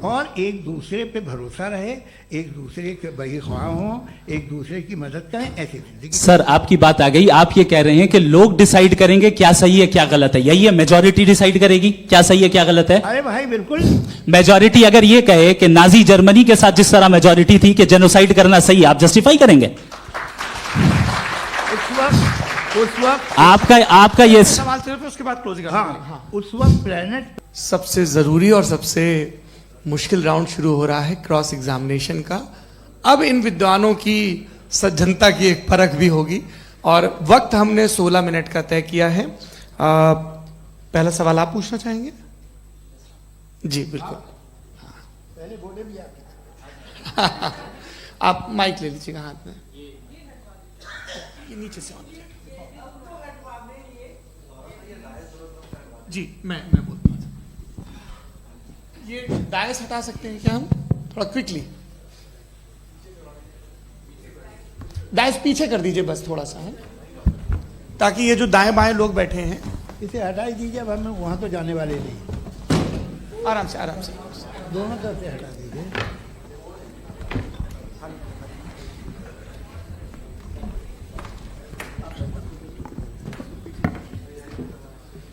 और एक दूसरे पे भरोसा रहे, एक दूसरे के बही ख्वाह हों, एक दूसरे की मदद करें, ऐसी जिंदगी। सर आपकी बात आ गई, आप ये कह रहे हैं कि लोग डिसाइड करेंगे क्या सही है क्या गलत है, यही है? मेजॉरिटी डिसाइड करेगी क्या सही है क्या गलत है? अरे भाई बिल्कुल। मेजॉरिटी अगर ये कहे कि नाजी जर्मनी के साथ जिस तरह मेजॉरिटी थी कि जेनोसाइड करना सही, आप जस्टिफाई करेंगे? उस वक्त आपका ये सवाल सिर्फ उसके बाद क्लोजिंग। हाँ, उस वक्त प्लेनेट सबसे जरूरी और सबसे मुश्किल राउंड शुरू हो रहा है क्रॉस एग्जामिनेशन का। अब इन विद्वानों की सज्जनता की एक परख भी होगी और वक्त हमने 16 मिनट का तय किया है। पहला सवाल आप पूछना चाहेंगे? जी बिल्कुल। पहले बोले भी आप आप माइक ले लीजिएगा हाथ में, ये नीचे से ऑन कीजिए। जी मैं बोलता हूँ, ये डायस हटा सकते हैं क्या हम थोड़ा क्विकली? डायस पीछे कर दीजिए बस थोड़ा सा, ताकि ये जो दाएं बाएं लोग बैठे हैं इसे हटा ही दीजिए। अब हम वहां तो जाने वाले नहीं, आराम से आराम से। दोनों तरफ से हटा दीजिए।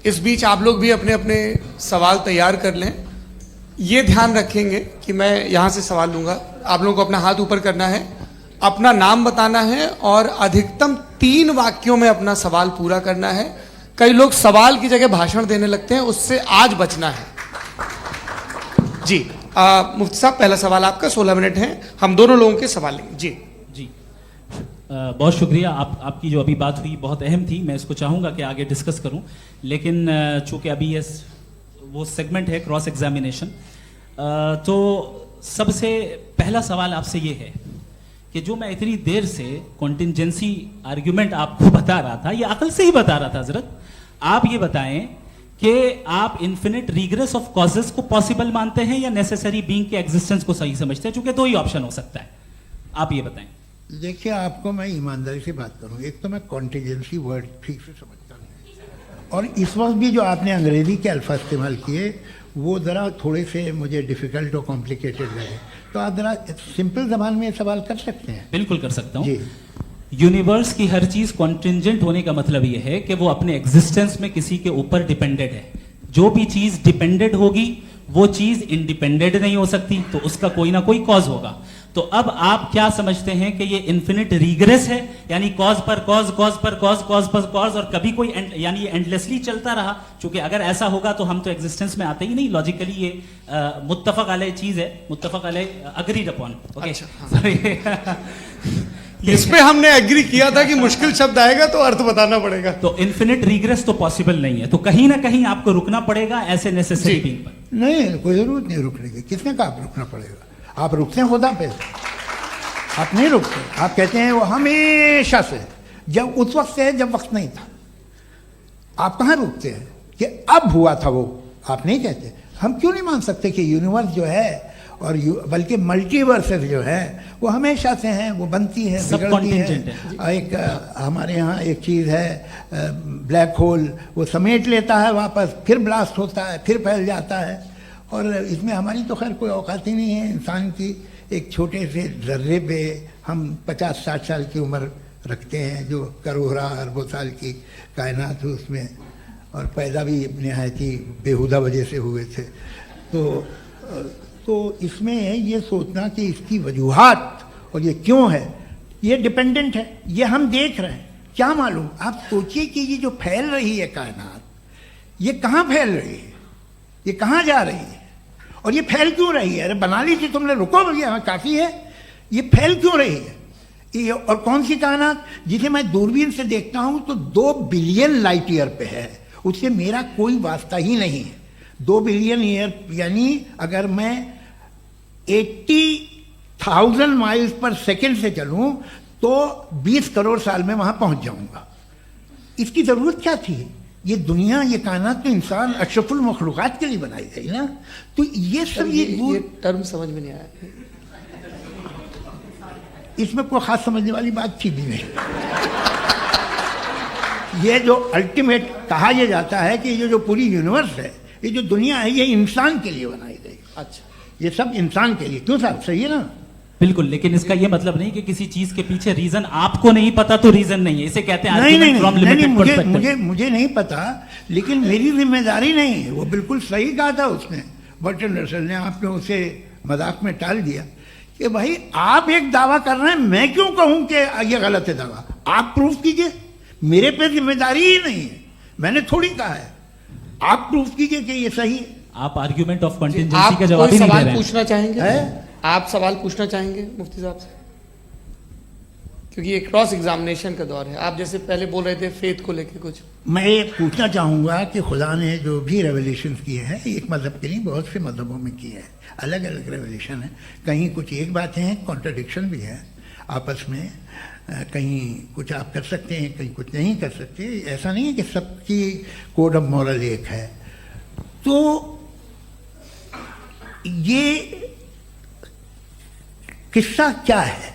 इस बीच आप लोग भी अपने अपने सवाल तैयार कर लें। ये ध्यान रखेंगे कि मैं यहां से सवाल लूंगा, आप लोगों को अपना हाथ ऊपर करना है, अपना नाम बताना है और अधिकतम 3 वाक्यों में अपना सवाल पूरा करना है। कई लोग सवाल की जगह भाषण देने लगते हैं, उससे आज बचना है। जी मुफ्ती साहब, पहला सवाल आपका, 16 मिनट है, हम दोनों लोगों के सवाल लेंगे। जी जी बहुत शुक्रिया। आपकी जो अभी बात हुई बहुत अहम थी, मैं इसको चाहूँगा कि आगे डिस्कस करूँ, लेकिन चूँकि अभी ये वो सेगमेंट है क्रॉस एग्जामिनेशन, तो सबसे पहला सवाल आपसे ये है कि जो मैं इतनी देर से कॉन्टिंजेंसी आर्ग्यूमेंट आपको बता रहा था, ये अकल से ही बता रहा था हजरत, आप ये बताएं कि आप इन्फिनिट रिग्रेस ऑफ कॉजेस को पॉसिबल मानते हैं या नेसेसरी बीइंग के एग्जिस्टेंस को सही समझते हैं? चूंकि 2 ही ऑप्शन हो सकता है, आप ये बताएं। देखिए, आपको मैं ईमानदारी से बात करूं, एक तो मैं कॉन्टिजेंसी वर्ड ठीक से समझता नहीं, और इस वक्त भी जो आपने अंग्रेजी के अल्फाज इस्तेमाल किए वो ज़रा थोड़े से मुझे डिफ़िकल्ट और कॉम्प्लिकेटेड लगे, तो आप ज़रा सिंपल ज़बान में सवाल कर सकते हैं? बिल्कुल कर सकता हूँ। जी। यूनिवर्स की हर चीज कॉन्टिंजेंट होने का मतलब यह है कि वो अपने एग्जिस्टेंस में किसी के ऊपर डिपेंडेड है। जो भी चीज डिपेंडेड होगी वो चीज इंडिपेंडेंट नहीं हो सकती, तो उसका कोई ना कोई कॉज होगा। तो अब आप क्या समझते हैं कि ये इन्फिनिट रिग्रेस है, यानी कॉज पर कॉज, कॉज पर कॉज, कॉज पर कॉज, और कभी कोई यानी ये एंडलेसली चलता रहा? क्योंकि अगर ऐसा होगा तो हम तो एग्जिस्टेंस में आते ही नहीं। लॉजिकली ये मुत्तफक अलैह चीज है, मुत्तफक अलैह, अग्रीड अपॉन। ओके, इस पे हमने एग्री किया था कि मुश्किल शब्द आएगा तो अर्थ बताना पड़ेगा। तो इन्फिनिट रिग्रेस तो पॉसिबल नहीं है, तो कहीं ना कहीं आपको रुकना पड़ेगा ऐसे नेसेसरी बीइंग पर। नहीं, कोई जरूरत नहीं रुकने की। किसने कहा आप रुकना पड़ेगा? आप रुकते हैं खुदा पे, आप नहीं रुकते। आप कहते हैं वो हमेशा से, जब उस वक्त से जब वक्त नहीं था। आप कहाँ रुकते हैं कि अब हुआ था वो? आप नहीं कहते। हम क्यों नहीं मान सकते कि यूनिवर्स जो है और बल्कि मल्टीवर्सेस जो है वो हमेशा से हैं, वो बनती है, बिगड़ती है। एक हमारे यहाँ एक चीज़ है ब्लैक होल, वो समेट लेता है वापस, फिर ब्लास्ट होता है, फिर फैल जाता है। और इसमें हमारी तो खैर कोई औकात ही नहीं है इंसान की। एक छोटे से जर्रे पे हम 50-60 साल की उम्र रखते हैं, जो करोड़ों अरबों साल की कायनात है उसमें, और पैदा भी नहायत ही बेहुदा वजह से हुए थे। तो इसमें ये सोचना कि इसकी वजूहात और ये क्यों है, ये डिपेंडेंट है, ये हम देख रहे हैं, क्या मालूम। आप सोचिए कि ये जो फैल रही है कायनात, ये कहाँ फैल रही है, ये कहाँ जा रही है, और ये फैल क्यों रही है? अरे बना ली थी तुमने, रुको भैया, काफ़ी है। ये फैल क्यों रही है? ये और कौन सी कायनात जिसे मैं दूरबीन से देखता हूँ तो 2 बिलियन लाइट ईयर पे है, उससे मेरा कोई वास्ता ही नहीं है। 2 बिलियन ईयर यानी अगर मैं 80,000 माइल्स पर सेकेंड से चलूं तो 20 करोड़ साल में वहां पहुंच जाऊंगा। इसकी जरूरत क्या थी? ये दुनिया, ये कायनात तो इंसान अशरफुल मखलूकात के लिए बनाई गई ना। तो ये सब ये टर्म समझ में नहीं आया, इसमें कोई खास समझने वाली बात थी भी नहीं। ये जो अल्टीमेट कहा यह जाता है कि ये जो पूरी यूनिवर्स है, ये जो दुनिया है, ये इंसान के लिए बनाई गई। अच्छा, ये सब इंसान के लिए। क्यों साहब, सही है ना? बिल्कुल, लेकिन इसका ये मतलब नहीं कि किसी चीज के पीछे रीजन आपको नहीं पता तो रीजन नहीं है, इसे कहते हैं नहीं नहीं argument from नहीं, नहीं, limited मुझे perspective। मुझे मुझे नहीं पता, लेकिन मेरी जिम्मेदारी नहीं है। वो बिल्कुल सही कहा था उसने, बर्टन रसल ने। आपने उसे मजाक में टाल दिया कि भाई आप एक दावा कर रहे हैं, मैं क्यों कहूं कि ये गलत है दावा? आप प्रूफ कीजिए, मेरे पे जिम्मेदारी ही नहीं है, मैंने थोड़ी कहा है। आप प्रूफ कीजिए कि ये सही है। आप आर्ग्यूमेंट ऑफ कंटिजेंसी आप का जवाब कोई ही नहीं दे सवाल रहे हैं। पूछना चाहेंगे? है? आप सवाल पूछना चाहेंगे मुफ्ती साहब से? क्योंकि ये क्रॉस एग्जामिनेशन का दौर है। आप जैसे पहले बोल रहे थे फेथ को लेके कुछ। मैं ये पूछना चाहूँगा कि खुदा ने जो भी रेवलेशन किए हैं, एक मज़हब के नहीं बहुत से मज़हबों में किए हैं, अलग अलग रेवलेशन है। कहीं कुछ एक बातें हैं, कॉन्ट्रडिक्शन भी है आपस में, कहीं कुछ आप कर सकते हैं, कहीं कुछ नहीं कर सकते। ऐसा नहीं है कि सबकी कोड ऑफ मॉरल एक है। तो ये किस्सा क्या है?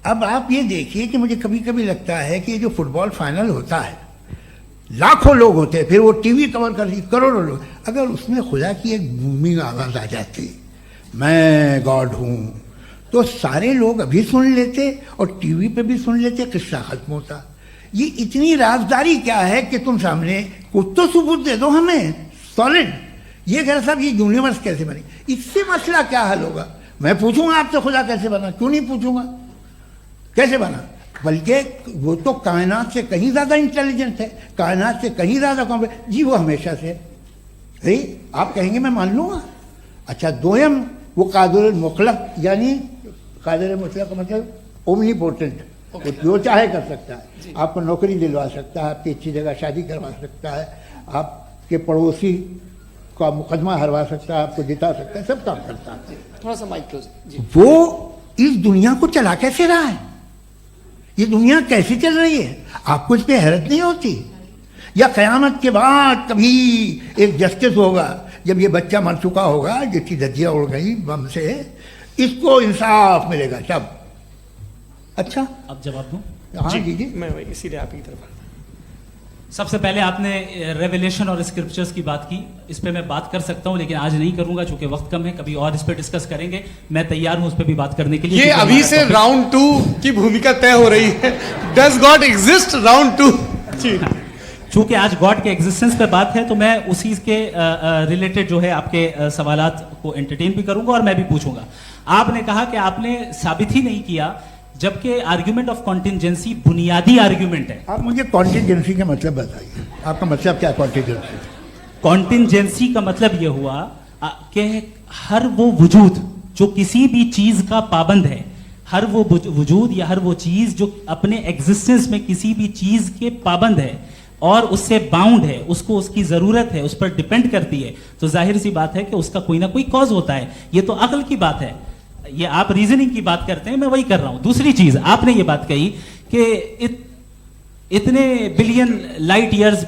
अब आप ये देखिए कि मुझे कभी कभी लगता है कि ये जो फुटबॉल फाइनल होता है, लाखों लोग होते हैं, फिर वो टीवी कवर करती, करोड़ों लोग, अगर उसमें खुदा की एक बूमिंग आवाज़ आ जाती, मैं गॉड हूँ, तो सारे लोग अभी सुन लेते और टीवी पे भी सुन लेते, किस्सा खत्म होता। ये इतनी राजदारी क्या है कि तुम सामने कुछ तो सबूत दे दो हमें सॉलिड। ये कह साहब ये यूनिवर्स कैसे बनी, इससे मसला क्या हल होगा? मैं पूछूंगा आपसे खुदा कैसे बना? क्यों नहीं पूछूंगा कैसे बना? बल्कि वो तो कायनात से कहीं ज़्यादा इंटेलिजेंट है, कायनात से कहीं ज़्यादा कॉम्प्लेक्स। जी वो हमेशा से है। आप कहेंगे मैं मान लूँगा। अच्छा, दोयम वो कादिर मुतलक, यानी कादिर मुतलक का मतलब ओमनीपोटेंट, वो जो चाहे कर सकता है। आपको नौकरी दिलवा सकता है, आपकी अच्छी जगह शादी करवा सकता है, आपके पड़ोसी का मुकदमा हरवा सकता है, आपको जिता सकता है, सब काम करता है। थोड़ा सा माइक क्लोज जी। वो इस दुनिया को चला कैसे रहा है? ये दुनिया कैसे चल रही है? आपको इस पर हैरत नहीं होती? या क़यामत के बाद कभी एक जस्टिस होगा, जब ये बच्चा मर चुका होगा, जिसकी धज्जियाँ उड़ गई बम से, इसको इंसाफ मिलेगा सब। अच्छा, अब जवाब दूं? हाँ जी जी। मैं वही इसीलिए आप ही की तरफ। सबसे पहले आपने रेवलेशन और स्क्रिप्चर्स की बात की, इस पे मैं बात कर सकता हूं, लेकिन आज नहीं करूंगा चूंकि वक्त कम है। कभी और इस पे डिस्कस करेंगे, मैं तैयार हूं उस पे भी बात करने के लिए। ये क्योंकि अभी हमारा से topic- राउंड 2 की भूमिका तय हो रही है। Does God exist round 2? जी। चूंकि आज गॉड के एग्जिस्टेंस पे बात है, तो मैं उसी के रिलेटेड जो है आपके सवालात को एंटरटेन भी करूंगा और मैं भी पूछूंगा। आपने कहा कि आपने साबित ही नहीं किया, जबकि आर्ग्यूमेंट ऑफ कॉन्टिजेंसी बुनियादी आर्ग्यूमेंट है। आप मुझे कॉन्टिजेंसी का मतलब बताइए, आपका मतलब क्या है कॉन्टिजेंसी? कॉन्टिजेंसी का मतलब यह हुआ कि हर वो वजूद जो किसी भी चीज का पाबंद है, हर वो वजूद या हर वो चीज जो अपने एग्जिस्टेंस में किसी भी चीज के पाबंद है और उससे बाउंड है, उसको उसकी जरूरत है, उस पर डिपेंड करती है, तो जाहिर सी बात है कि उसका कोई ना कोई कॉज होता है। ये तो अक्ल की बात है। ये आप रीजनिंग की बात करते हैं, मैं वही कर रहा हूं। दूसरी चीज, आपने ये बात कही कि इतने बिलियन लाइट ईयर्स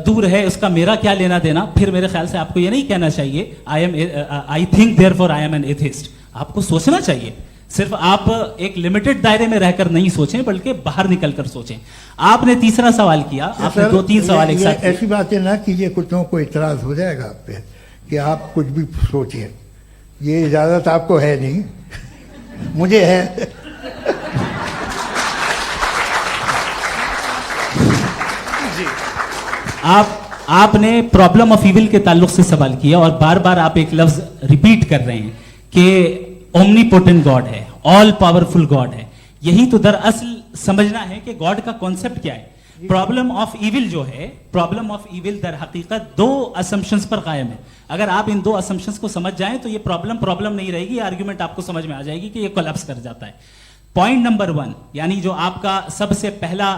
दूर है, उसका मेरा क्या लेना देना। फिर मेरे ख्याल से आपको ये नहीं कहना चाहिए I think therefore I am an atheist. आपको सोचना चाहिए। सिर्फ आप एक लिमिटेड दायरे में रहकर नहीं सोचें, बल्कि बाहर निकलकर सोचें। आपने तीसरा सवाल किया, आपने सर, 2-3 सवाल एक साथ किए। ऐसी बातें ना कीजिए, कुछ लोगों को इतराज हो जाएगा आप पे कि आप कुछ भी सोचिए। ये इजाजत आपको है नहीं, मुझे है। आपने प्रॉब्लम ऑफ इविल के ताल्लुक से सवाल किया और बार बार आप एक लफ्ज रिपीट कर रहे हैं कि ओमनीपोटेंट गॉड है, ऑल पावरफुल गॉड है। यही तो दरअसल समझना है कि गॉड का कॉन्सेप्ट क्या है। प्रॉब्लम ऑफ इविल जो है, प्रॉब्लम ऑफ इविल दर हकीकत 2 असम्पशंस पर कायम है। अगर आप इन 2 असम्पशंस को समझ जाएं तो ये प्रॉब्लम नहीं रहेगी, आर्ग्यूमेंट आपको समझ में आ जाएगी कि ये कोलैप्स कर जाता है। पॉइंट नंबर 1, यानी जो आपका सबसे पहला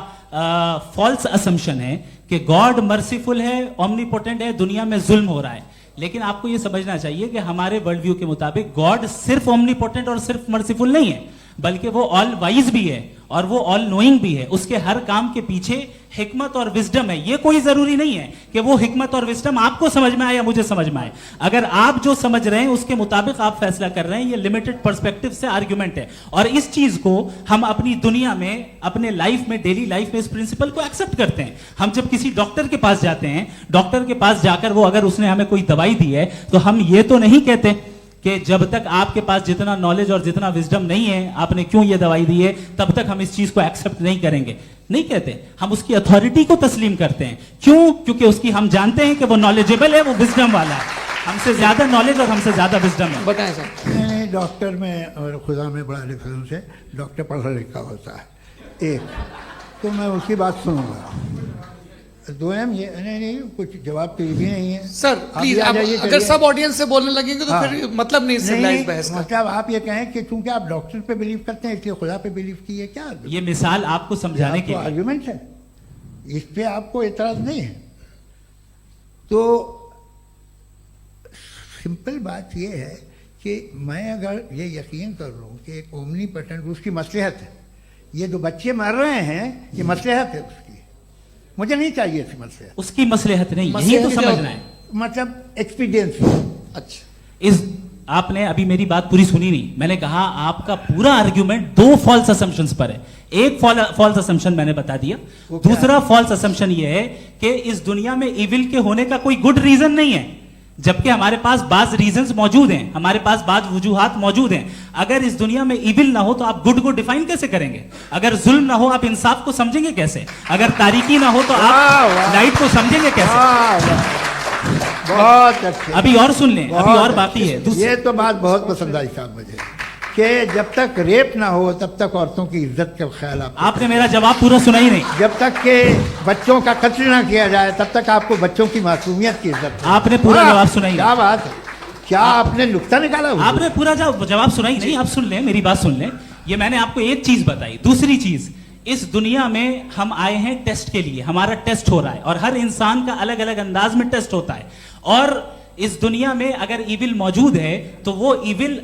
फॉल्स असम्पशन है कि गॉड मर्सीफुल है, ओमनीपोटेंट है, दुनिया में जुल्म हो रहा है। लेकिन आपको यह समझना चाहिए कि हमारे वर्ल्ड व्यू के मुताबिक गॉड सिर्फ ओमनीपोटेंट और सिर्फ मर्सीफुल नहीं है, बल्कि वो ऑल वाइज भी है और वो ऑल नोइंग भी है। उसके हर काम के पीछे हिकमत और विजडम है। ये कोई जरूरी नहीं है कि वो हिकमत और विजडम आपको समझ में आए या मुझे समझ में आए। अगर आप जो समझ रहे हैं उसके मुताबिक आप फैसला कर रहे हैं, ये लिमिटेड पर्सपेक्टिव से आर्ग्यूमेंट है। और इस चीज को हम अपनी दुनिया में, अपने लाइफ में, डेली लाइफ में इस प्रिंसिपल को एक्सेप्ट करते हैं। हम जब किसी डॉक्टर के पास जाते हैं, डॉक्टर के पास जाकर वो अगर उसने हमें कोई दवाई दी है तो हम ये तो नहीं कहते कि जब तक आपके पास जितना नॉलेज और जितना विजडम नहीं है, आपने क्यों ये दवाई दी है, तब तक हम इस चीज को एक्सेप्ट नहीं करेंगे। नहीं कहते, हम उसकी अथॉरिटी को तस्लीम करते हैं। क्यों? क्योंकि उसकी हम जानते हैं कि वो नॉलेजेबल है, वो विजडम वाला है, हमसे ज्यादा नॉलेज और हमसे ज्यादा विजडम है। बताएं सर। नहीं, डॉक्टर में और खुदा में बड़ा डिफरेंस है। डॉक्टर पढ़ा लिखा होता है एक, तो मैं उसकी बात सुनूंगा। दो ये नहीं कुछ जवाब तो ये भी नहीं है सर प्लीज, आप अगर सब ऑडियंस से बोलने लगेंगे तो फिर मतलब नहीं सिविलाइज्ड बहस का। मतलब आप ये कहें कि चूंकि आप डॉक्टर पे बिलीव करते हैं इसलिए खुदा पे बिलीव किए, क्या ये मिसाल आपको समझाने के लिए आर्गुमेंट है, इस पे आपको एतराज नहीं है। तो सिंपल बात ये है कि मैं अगर ये यकीन कर लूँ कि एक ओमनी पेटेंट उसकी मसलहत है, ये जो बच्चे मर रहे हैं ये मसलहत है उसकी, मुझे नहीं चाहिए थी मसलहत। उसकी मसलहत नहीं, यही तो समझना है, मतलब एक्सपीरियंस। अच्छा, इस आपने अभी मेरी बात पूरी सुनी नहीं। मैंने कहा आपका पूरा आर्ग्यूमेंट दो फॉल्स असम्पशंस पर है। एक फॉल्स असम्पशन मैंने बता दिया, दूसरा फॉल्स असम्पशन ये है कि इस दुनिया में इविल के होने का कोई गुड रीजन नहीं है, जबकि हमारे पास बाज रीजंस मौजूद हैं, हमारे पास बाज वजूहात मौजूद हैं। अगर इस दुनिया में इविल ना हो तो आप गुड को डिफाइन कैसे करेंगे? अगर जुल्म ना हो आप इंसाफ को समझेंगे कैसे? अगर तारीकी ना हो तो आप लाइट को समझेंगे कैसे? बहुत अच्छे। अभी और सुन लें, अभी और बाकी है। ये तो बात बहुत पसंद आई साहब मुझे, कि जब तक रेप ना हो तब तक औरतों की इज्जत का ख्याल आपने मेरा जवाब पूरा सुना ही नहीं। जब तक के बच्चों का कत्ल ना किया जाए तब तक आपको बच्चों की मासूमियत की इज्जत। आपने पूरा जवाब सुना ही नहीं। क्या बात है, क्या आपने नुक्ता निकाला? आपने पूरा जवाब सुना ही नहीं। आप सुन लें, मेरी बात सुन लें। ये मैंने आपको एक चीज बताई। दूसरी चीज, इस दुनिया में हम आए हैं टेस्ट के लिए, हमारा टेस्ट हो रहा है और हर इंसान का अलग अलग अंदाज में टेस्ट होता है। और इस दुनिया में अगर इविल मौजूद है तो वो इविल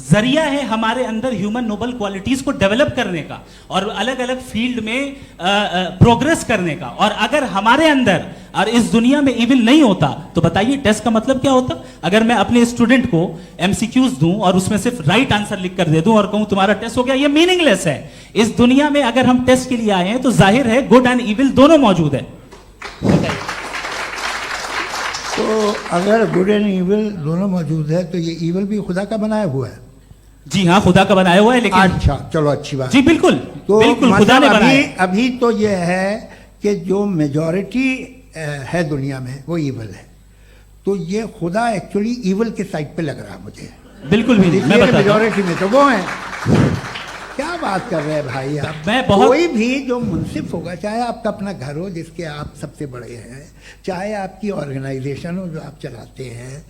जरिया है हमारे अंदर ह्यूमन नोबल क्वालिटीज को डेवलप करने का और अलग अलग फील्ड में प्रोग्रेस करने का। और अगर हमारे अंदर और इस दुनिया में इविल नहीं होता तो बताइए टेस्ट का मतलब क्या होता? अगर मैं अपने स्टूडेंट को एमसीक्यूज दूं और उसमें सिर्फ राइट आंसर लिख कर दे दूं और कहूं तुम्हारा टेस्ट हो गया, ये मीनिंगलेस है। इस दुनिया में अगर हम टेस्ट के लिए आए हैं तो जाहिर है गुड एंड इविल दोनों मौजूद है। तो अगर गुड एंड इविल दोनों मौजूद है तो ये इविल भी खुदा का बनाया हुआ है। जी हाँ, खुदा का बनाया हुआ है, लेकिन अच्छा चलो अच्छी बात। जी बिल्कुल, तो बिल्कुल खुदा ने बनाया। अभी तो ये है कि जो मेजॉरिटी है दुनिया में वो इविल है, तो ये खुदा एक्चुअली इविल के साइड पे लग रहा है मुझे। बिल्कुल भी नहीं, मैं बताता हूं। मेजॉरिटी में तो वो है। क्या बात कर रहे हैं भाई आप? कोई भी जो मुंसिफ होगा, चाहे आपका अपना घर हो जिसके आप सबसे बड़े हैं, चाहे आपकी ऑर्गेनाइजेशन हो जो आप चलाते हैं,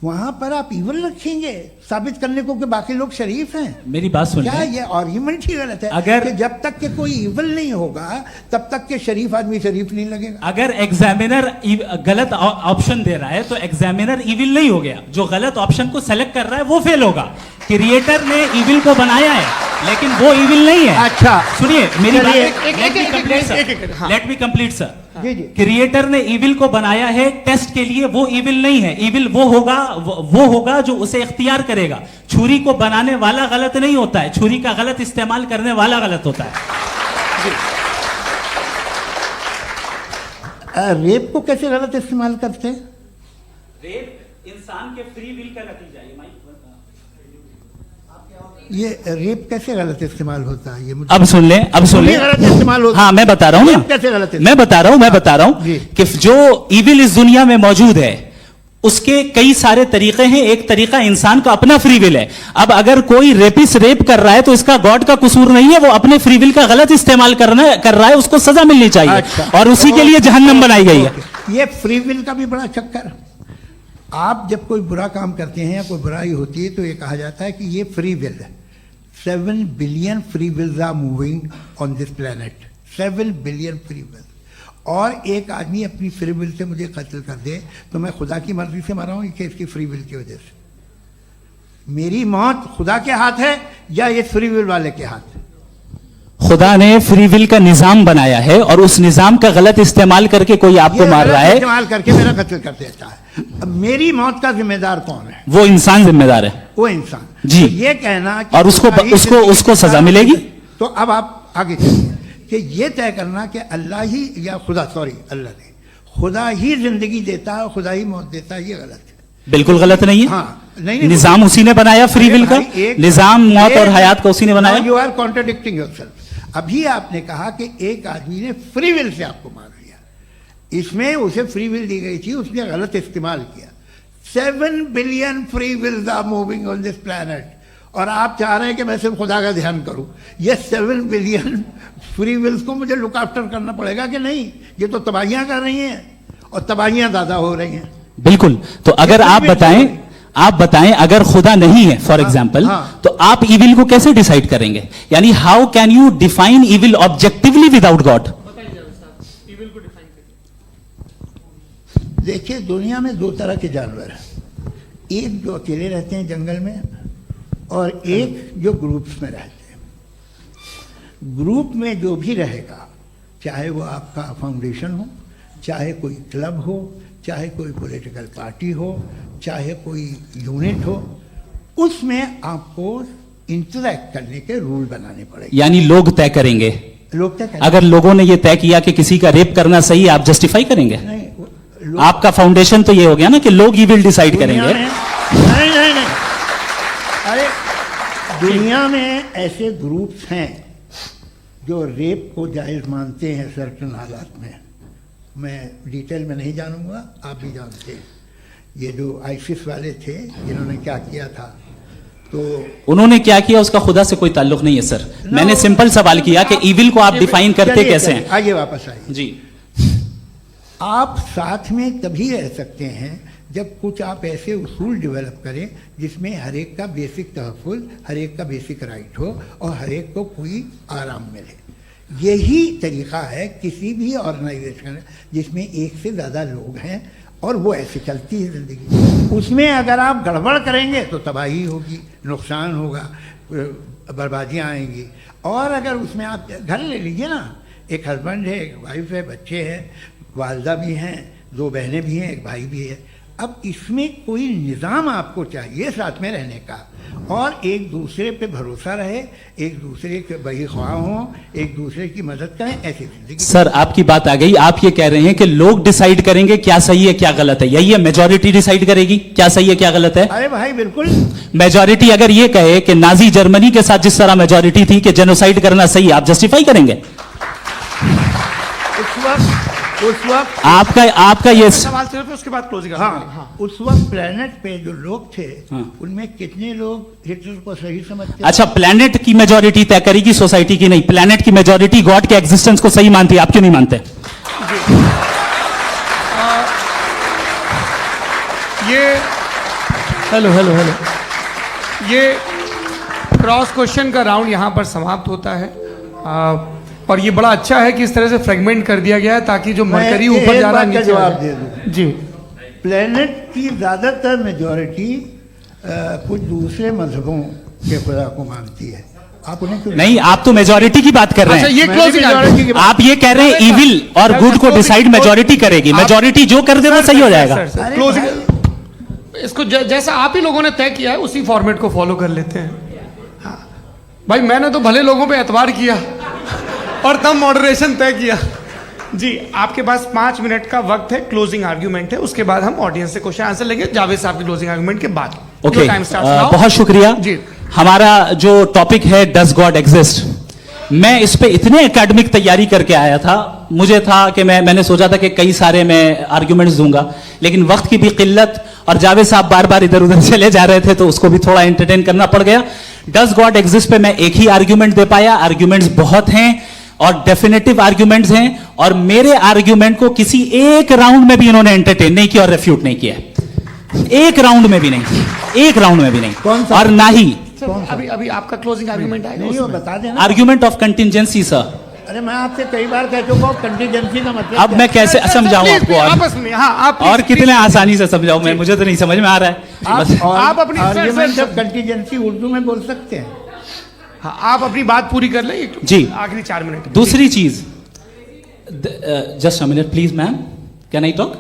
वहां पर आप इविल रखेंगे साबित करने को कि बाकी लोग शरीफ हैं। मेरी बात सुन, क्या ये आर्ग्यूमेंट ही गलत है? अगर कि जब तक के कोई इविल नहीं होगा तब तक के शरीफ आदमी शरीफ नहीं लगेगा। अगर एग्जामिनर गलत ऑप्शन दे रहा है तो एग्जामिनर इविल नहीं हो गया, जो गलत ऑप्शन को सेलेक्ट कर रहा है वो फेल होगा। क्रिएटर ने इविल को बनाया है लेकिन वो इविल नहीं है। अच्छा सुनिए मेरी बात, हाँ। Let me complete sir. जी जी। क्रिएटर ने इविल को बनाया है टेस्ट के लिए, वो इविल नहीं है। इविल वो होगा जो उसे इख्तियार करेगा। छुरी को बनाने वाला गलत नहीं होता है, छुरी का गलत इस्तेमाल करने वाला गलत होता है। रेप को कैसे गलत इस्तेमाल करते हैं? रेप इंसान के फ्री विल का नतीजा है। ये रेप कैसे गलत इस्तेमाल होता है? ये मुझे अब सुन ले, अब सुन ले। गलत इस्तेमाल होता है। हाँ मैं बता रहा हूँ ना, कैसे गलत इस्तेमाल? मैं बता रहा हूँ कि जो इविल इस दुनिया में मौजूद है उसके कई सारे तरीके हैं। एक तरीका इंसान का अपना फ्री विल है। अब अगर कोई रेपिस्ट रेप कर रहा है तो इसका गॉड का कसूर नहीं है, वो अपने फ्री विल का गलत इस्तेमाल कर रहा है, उसको सजा मिलनी चाहिए। अच्छा। और उसी के लिए जहन्नम बनाई गई है। ये फ्री विल का भी बड़ा चक्कर। आप जब कोई बुरा काम करते हैं या कोई बुराई होती है तो ये कहा जाता है कि ये फ्री विल है। 7 billion free wills are moving on this planet. 7 billion free will. और एक आदमी अपनी फ्री विल से मुझे कत्ल कर दे तो मैं खुदा की मर्जी से मरा हूं कि इसकी फ्री विल की वजह से? मेरी मौत खुदा के हाथ है या ये फ्री विल वाले के हाथ है? खुदा ने फ्री विल का निजाम बनाया है और उस निजाम का गलत इस्तेमाल करके कोई आपको मार रहा है, इस्तेमाल करके मेरा कत्ल कर देता है। अब मेरी मौत का जिम्मेदार कौन है? वो इंसान जिम्मेदार है। वो इंसान जी। तो ये कहना कि और उसको सजा मिलेगी। तो अब आप आगे चलिए कि ये तय करना कि अल्लाह ही या खुदा, सॉरी अल्लाह नहीं, खुदा ही जिंदगी देता है, खुदा ही मौत देता है, ये गलत है। बिल्कुल गलत नहीं है। हाँ, नहीं, निजाम उसी ने बनाया फ्री विल का, निजाम मौत और हयात का उसी ने बनाया। You are contradicting yourself. अभी आपने कहा कि एक आदमी ने फ्री विल से आपको मार दिया, इसमें उसे फ्री विल दी गई थी, उसने गलत इस्तेमाल किया। 7 billion free wills are moving on this planet, और आप चाह रहे हैं कि मैं सिर्फ खुदा का ध्यान करूं। ये 7 बिलियन फ्री विल्स को मुझे लुक आफ्टर करना पड़ेगा कि नहीं? ये तो तबाहियां कर रही हैं, और तबाहियां ज्यादा हो रही हैं। बिल्कुल। तो अगर आप बताएं अगर खुदा नहीं है फॉर एग्जाम्पल, तो आप इविल को कैसे डिसाइड करेंगे? यानी how can you define evil objectively without God? देखिए, दुनिया में 2 तरह के जानवर हैं, एक जो अकेले रहते हैं जंगल में, और एक जो ग्रुप्स में रहते हैं। ग्रुप में जो भी रहेगा, चाहे वो आपका फाउंडेशन हो, चाहे कोई क्लब हो, चाहे कोई पॉलिटिकल पार्टी हो, चाहे कोई यूनिट हो, उसमें आपको इंटरैक्ट करने के रूल बनाने पड़ेंगे। यानी लोग तय करेंगे। लोग तय करेंगे। अगर लोगों ने ये तय किया कि किसी का रेप करना सही है, आप जस्टिफाई करेंगे? नहीं, आपका फाउंडेशन तो ये हो गया ना कि लोग ही विल डिसाइड करेंगे। नहीं, अरे दुनिया में ऐसे ग्रुप्स हैं जो रेप को जायज मानते हैं सर्टेन हालात में। मैं डिटेल में नहीं जानूंगा, आप भी जानते हैं। ये जो आईसिस वाले थे, इन्होंने क्या किया था, तो उन्होंने क्या किया उसका खुदा से कोई ताल्लुक नहीं है सर। मैंने सिंपल सवाल किया कि इविल को आप डिफाइन करते कैसे हैं? आइए वापस आइए जी। आप साथ में तभी रह सकते हैं जब कुछ आप ऐसे उसूल डेवलप करें जिसमें हर एक का बेसिक तहफ़्फ़ुज़, हर एक का बेसिक राइट हो, और हर एक को कोई आराम मिले। यही तरीक़ा है किसी भी ऑर्गेनाइजेशन जिसमें एक से ज़्यादा लोग हैं और वो ऐसे चलती है ज़िंदगी। उसमें अगर आप गड़बड़ करेंगे तो तबाही होगी, नुकसान होगा, बर्बादियाँ आएंगी। और अगर उसमें आप घर ले लीजिए ना, एक हस्बैंड है, एक वाइफ है, बच्चे हैं, वालदा भी हैं, 2 बहनें भी हैं, एक भाई भी है। अब इसमें कोई निज़ाम आपको चाहिए साथ में रहने का, और एक दूसरे पे भरोसा रहे, एक दूसरे के बहीख्वाह हों, एक दूसरे की मदद करें, ऐसी जिंदगी। सर आपकी बात आ गई। आप ये कह रहे हैं कि लोग डिसाइड करेंगे क्या सही है क्या गलत है, यही है? मेजॉरिटी डिसाइड करेगी क्या सही है क्या गलत है? अरे भाई बिल्कुल। मेजॉरिटी अगर ये कहे कि नाजी जर्मनी के साथ जिस तरह मेजॉरिटी थी कि जेनोसाइड करना सही, आप जस्टिफाई करेंगे? उस वक्त आपका ये सवाल सिर्फ उसके बाद क्लोजिंग। हाँ, उस वक्त प्लेनेट पे जो लोग थे, उनमें कितने लोग हिटलर को सही समझते? अच्छा, प्लेनेट की मेजॉरिटी तय करेगी, सोसाइटी की नहीं। प्लेनेट की मेजॉरिटी गॉड के एग्जिस्टेंस को सही मानती है, आप क्यों नहीं मानते? हेलो ये क्रॉस क्वेश्चन का राउंड यहाँ पर समाप्त होता है। और ये बड़ा अच्छा है कि इस तरह से फ्रेगमेंट कर दिया गया है ताकि जो मरकरी ऊपर जा रहा है नीचे जवाब दे दूं जी। प्लेनेट की ज़्यादातर मेजॉरिटी कुछ दूसरे मजहबों के खुदा को मानती है। आप उन्हें क्यों नहीं? आप तो मेजॉरिटी की बात कर रहे हैं। ये क्लोजिंग आप ये कह रहे हैं इविल और गुड को डिसाइड मेजॉरिटी करेगी, मेजॉरिटी जो कर दे वो सही हो जाएगा। क्लोजिंग इसको जैसा आप ही लोगों ने तय किया है उसी फॉर्मेट को फॉलो कर लेते हैं। हाँ भाई, मैंने तो भले लोगों पे एतबार किया और तब मॉडरेशन तय किया। जी, आपके पास 5 मिनट का वक्त है, क्लोजिंग आर्ग्यूमेंट है, उसके बाद हम ऑडियंस से क्वेश्चन आंसर लेंगे जावेद साहब की क्लोजिंग आर्ग्यूमेंट के बाद। ओके, बहुत शुक्रिया जी। हमारा जो टॉपिक है डज गॉड एग्जिस्ट, मैं इस पे इतने एकेडमिक तैयारी करके आया था, मुझे था कि मैंने सोचा था कि कई सारे मैं आर्ग्यूमेंट्स दूंगा, लेकिन वक्त की भी किल्लत और जावेद साहब बार बार इधर उधर चले जा रहे थे तो उसको भी थोड़ा एंटरटेन करना पड़ गया। डज गॉड एग्जिस्ट पे मैं एक ही आर्ग्यूमेंट दे पाया। आर्ग्यूमेंट्स बहुत हैं और डेफिनेटिव आर्ग्यूमेंट्स हैं, और मेरे आर्ग्यूमेंट को किसी एक राउंड में भी इन्होंने एंटरटेन नहीं किया और रेफ्यूट नहीं किया। एक राउंड में भी नहीं, एक राउंड में भी नहीं। और ना ही अभी आपका क्लोजिंग आर्ग्यूमेंट आएगा, नहीं, वो बता देना। Argument of contingency sir. अरे मैं आपसे कई बार कह चुका हूं कंटीजेंसी का मतलब अब मैं कैसे समझाऊं आपको? आपस में हाँ, आप और कितने आसानी से समझाऊं मैं, मुझे तो नहीं समझ में आ रहा है। आप अपनी आर्ग्यूमेंट ऑफ कंटीजेंसी उर्दू में बोल सकते हैं। हाँ, आप अपनी बात पूरी कर लें जी, आखिरी 4 मिनट। दूसरी चीज, just a minute please ma'am, can I talk?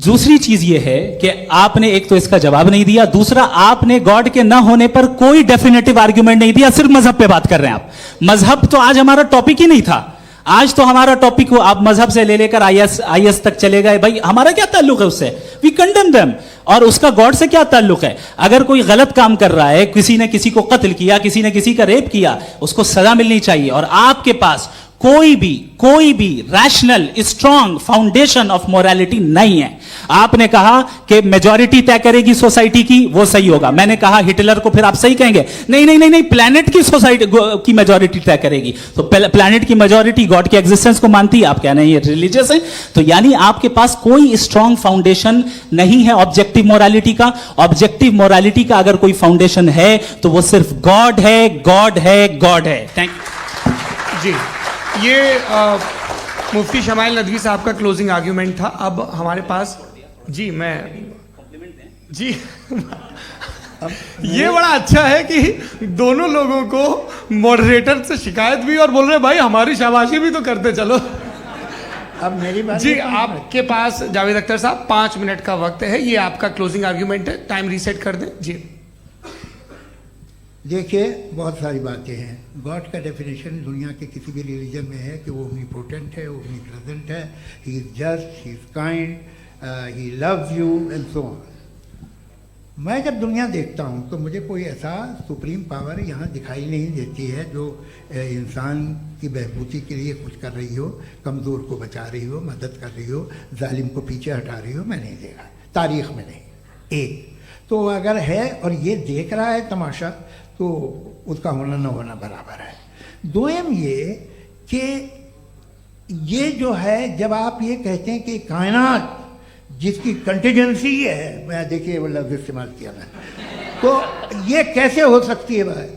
दूसरी चीज ये है कि आपने एक तो इसका जवाब नहीं दिया, दूसरा आपने गॉड के ना होने पर कोई डेफिनेटिव आर्ग्यूमेंट नहीं दिया, सिर्फ मजहब पे बात कर रहे हैं आप। मजहब तो आज हमारा टॉपिक ही नहीं था। आज तो हमारा टॉपिक हो, आप मजहब से ले लेकर आईएस तक चले गए, भाई हमारा क्या ताल्लुक है उससे? We condemn them. और उसका गॉड से क्या ताल्लुक है? अगर कोई गलत काम कर रहा है, किसी ने किसी को कत्ल किया, किसी ने किसी का रेप किया, उसको सजा मिलनी चाहिए। और आपके पास कोई भी rational strong foundation of morality नहीं है। आपने कहा कि मेजॉरिटी तय करेगी सोसाइटी की, वो सही होगा। मैंने कहा हिटलर को फिर आप सही कहेंगे, नहीं, प्लैनेट की सोसाइटी की मेजॉरिटी तय करेगी। तो प्लैनेट की मेजॉरिटी गॉड के एग्जिस्टेंस को मानती है, आप कह रहे हैं ये रिलीजियस है। तो यानी आपके पास कोई स्ट्रॉन्ग फाउंडेशन नहीं है ऑब्जेक्टिव मोरालिटी का। ऑब्जेक्टिव मोरालिटी का अगर कोई फाउंडेशन है तो वो सिर्फ गॉड है, गॉड है, गॉड है। थैंक यू जी। ये मुफ्ती शमाइल नदवी साहब का क्लोजिंग आर्ग्यूमेंट था। अब हमारे पास जी ये बड़ा अच्छा है कि दोनों लोगों को मॉडरेटर से शिकायत भी और बोल रहे भाई हमारी शाबाशी भी तो करते चलो। अब मेरी बात जी, आपके पास जावेद अख्तर साहब 5 मिनट का वक्त है। ये आपका क्लोजिंग आर्ग्यूमेंट है, टाइम रीसेट कर दें जी। देखिए, बहुत सारी बातें हैं। गॉड का डेफिनेशन दुनिया के किसी भी रिलीजन में है कि वो ओमनीपोटेंट है, ओमनीप्रेजेंट है, he is just, he is kind, he loves you and so on. मैं जब दुनिया देखता हूँ तो मुझे कोई ऐसा सुप्रीम पावर यहाँ दिखाई नहीं देती है जो इंसान की बहबूदी के लिए कुछ कर रही हो, कमज़ोर को बचा रही हो, मदद कर रही हो, जालिम को पीछे हटा रही हो। मैं नहीं देखा, तारीख़ में नहीं। एक तो अगर है और ये देख रहा है तमाशा, तो उसका होना न होना बराबर है। दोयम ये कि ये जो है, जब आप ये कहते हैं कि कायनात जिसकी कंटीजेंसी है, मैं देखिए वो लफ्ज़ इस्तेमाल किया मैं, तो ये कैसे हो सकती है भाई?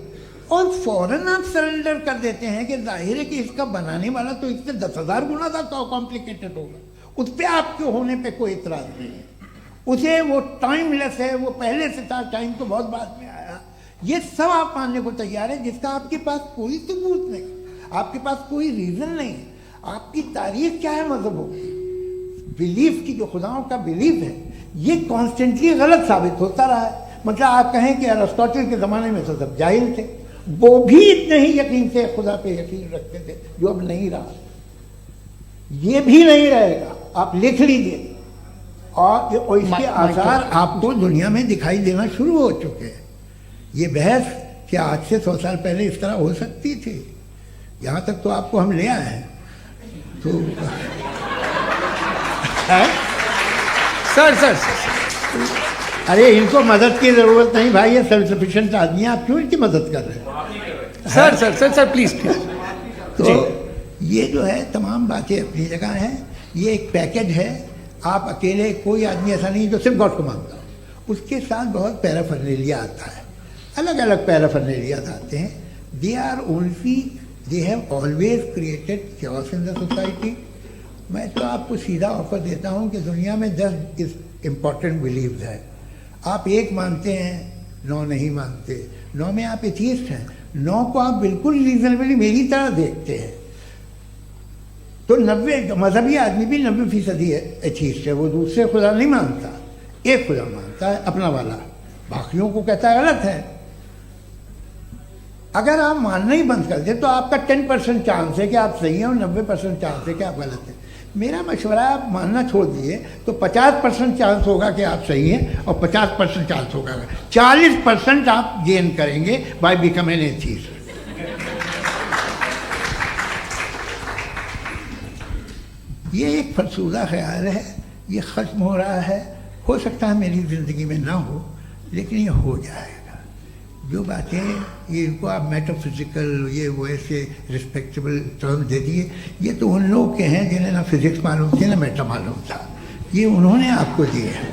और फौरन आप सरेंडर कर देते हैं कि जाहिर है कि इसका बनाने वाला तो इससे 10,000 गुना ज़्यादा कॉम्प्लिकेटेड होगा। उस पर आपके होने पे कोई इतराज़ नहीं है। उसे वो टाइमलेस है, वो पहले से था, टाइम तो बहुत बाद में आया। ये सब आप मानने को तैयार है जिसका आपके पास कोई सबूत नहीं, आपके पास कोई रीज़न नहीं है। आपकी तारीख क्या है मजहब होगी? बिलीफ की, जो खुदाओं का बिलीफ है, ये कॉन्स्टेंटली गलत साबित होता रहा है। मतलब आप कहें कि अरिस्टोटल के ज़माने में तो सब जाहिल थे, वो भी इतने ही यकीन से खुदा पे यकीन रखते थे, जो अब नहीं रहा। ये भी नहीं रहेगा, आप लिख लीजिए। और इसके आसार आपको दुनिया में दिखाई देना शुरू हो चुके हैं। ये बहस क्या आज से 100 साल पहले इस तरह हो सकती थी? यहाँ तक तो आपको हम ले आए हैं। तो सर अरे इनको मदद की ज़रूरत नहीं भाई, ये सेल्फ सफिशिएंट आदमी है, आप क्यों इनकी मदद कर रहे हैं? Sir please. तो ये जो है तमाम बातें अपनी जगह हैं। ये एक पैकेज है। आप अकेले, कोई आदमी ऐसा नहीं जो सिर्फ गॉड को मानता हो। उसके साथ बहुत पैराफर्नेलिया आता है, अलग अलग पैराफर्नेलिया आते हैं। They have always created chaos in the society. मैं तो आपको सीधा ऑफर देता हूँ कि दुनिया में 10 इम्पॉर्टेंट बिलीव्स है। आप 1 मानते हैं, 9 नहीं मानते। 9 में आप एथीस्ट हैं, 9 को आप बिल्कुल रीजनेबली मेरी तरह देखते हैं। तो 90 मजहबी आदमी भी 90% एथीस्ट है। वो दूसरे खुदा नहीं मानता, एक खुदा मानता है, अपना वाला, बाकियों को कहता है गलत है। अगर आप मानना ही बंद कर दें तो आपका 10% चांस है कि आप सही हैं और 90% चांस है कि आप गलत हैं। मेरा मशवरा है, आप मानना छोड़ दिए तो 50% चांस होगा कि आप सही हैं और 50% चांस होगा, 40% आप गेन करेंगे बाय बिकमिंग एन एथीस्ट। ये एक फरसूदा ख्याल है, ये ख़त्म हो रहा है। हो सकता है मेरी ज़िंदगी में ना हो, लेकिन ये हो जाएगा। जो बातें ये इनको आप मेटाफिजिकल, ये वैसे रिस्पेक्टेबल टर्म दे दिए, ये तो उन लोग के हैं जिन्हें ना फिजिक्स मालूम थी ना मेटा मालूम था, ये उन्होंने आपको दिए हैं।